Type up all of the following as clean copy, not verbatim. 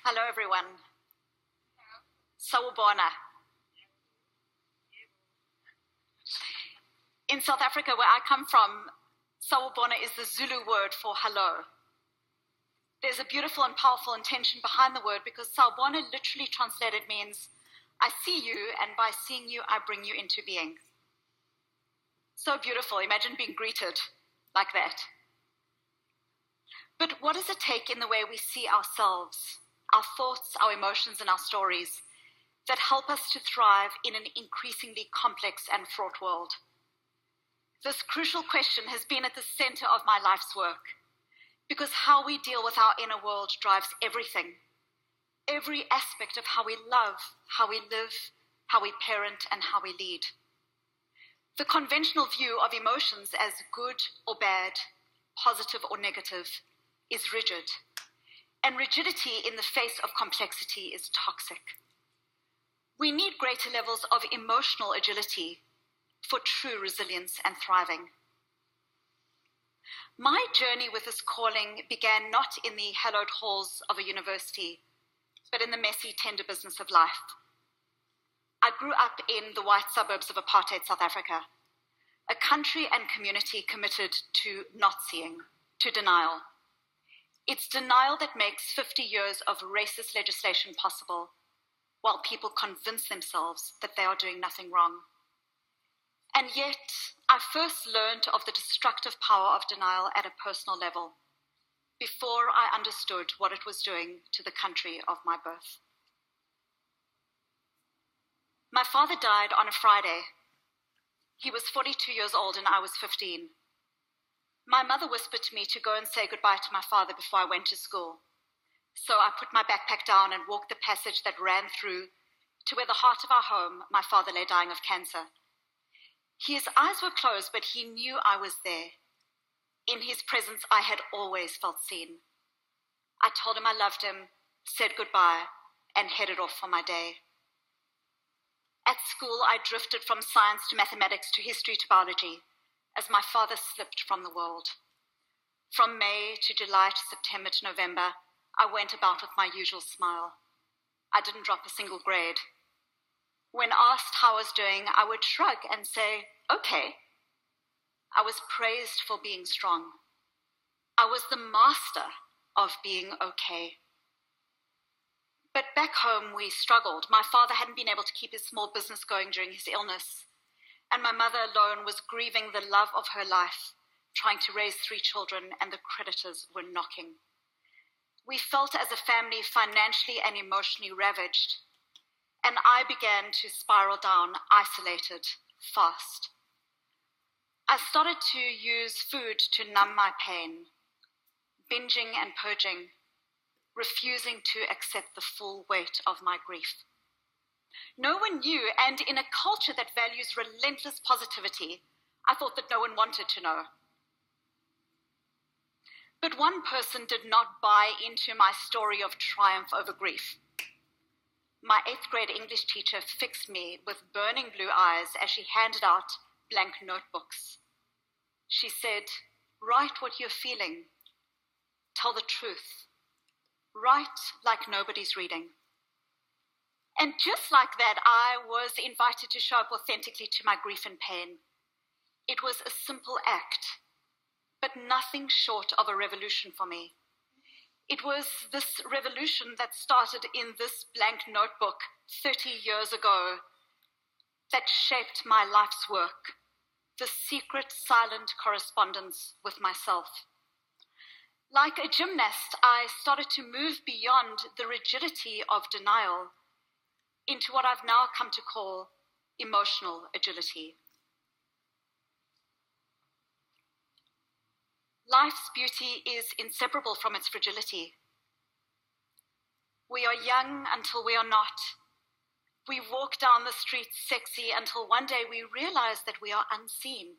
Hello, everyone. Sawubona. In South Africa, where I come from, Sawubona is the Zulu word for hello. There's a beautiful and powerful intention behind the word because Sawubona literally translated means, I see you, and by seeing you, I bring you into being. So beautiful. Imagine being greeted like that. But what does it take in the way we see ourselves, our thoughts, our emotions, and our stories that help us to thrive in an increasingly complex and fraught world? This crucial question has been at the center of my life's work, because how we deal with our inner world drives everything. Every aspect of how we love, how we live, how we parent, and how we lead. The conventional view of emotions as good or bad, positive or negative, is rigid. And rigidity in the face of complexity is toxic. We need greater levels of emotional agility for true resilience and thriving. My journey with this calling began not in the hallowed halls of a university, but in the messy, tender business of life. I grew up in the white suburbs of apartheid South Africa, a country and community committed to not seeing, to denial. It's denial that makes 50 years of racist legislation possible, while people convince themselves that they are doing nothing wrong. And yet, I first learned of the destructive power of denial at a personal level, before I understood what it was doing to the country of my birth. My father died on a Friday. He was 42 years old and I was 15. My mother whispered to me to go and say goodbye to my father before I went to school. So I put my backpack down and walked the passage that ran through to where the heart of our home, my father lay dying of cancer. His eyes were closed, but he knew I was there. In his presence, I had always felt seen. I told him I loved him, said goodbye, and headed off for my day. At school, I drifted from science to mathematics to history to biology, as my father slipped from the world. From May to July to September to November, I went about with my usual smile. I didn't drop a single grade. When asked how I was doing, I would shrug and say, okay. I was praised for being strong. I was the master of being okay. But back home, we struggled. My father hadn't been able to keep his small business going during his illness, and my mother alone was grieving the love of her life, trying to raise 3 children, and the creditors were knocking. We felt as a family financially and emotionally ravaged, and I began to spiral down, isolated, fast. I started to use food to numb my pain, binging and purging, refusing to accept the full weight of my grief. No one knew, and in a culture that values relentless positivity, I thought that no one wanted to know. But one person did not buy into my story of triumph over grief. My 8th grade English teacher fixed me with burning blue eyes as she handed out blank notebooks. She said, write what you're feeling. Tell the truth. Write like nobody's reading. And just like that, I was invited to show up authentically to my grief and pain. It was a simple act, but nothing short of a revolution for me. It was this revolution that started in this blank notebook 30 years ago that shaped my life's work, the secret, silent correspondence with myself. Like a gymnast, I started to move beyond the rigidity of denial into what I've now come to call emotional agility. Life's beauty is inseparable from its fragility. We are young until we are not. We walk down the streets sexy until one day we realize that we are unseen.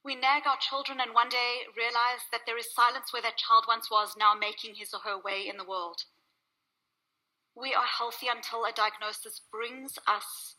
We nag our children and one day realize that there is silence where that child once was, now making his or her way in the world. We are healthy until a diagnosis brings us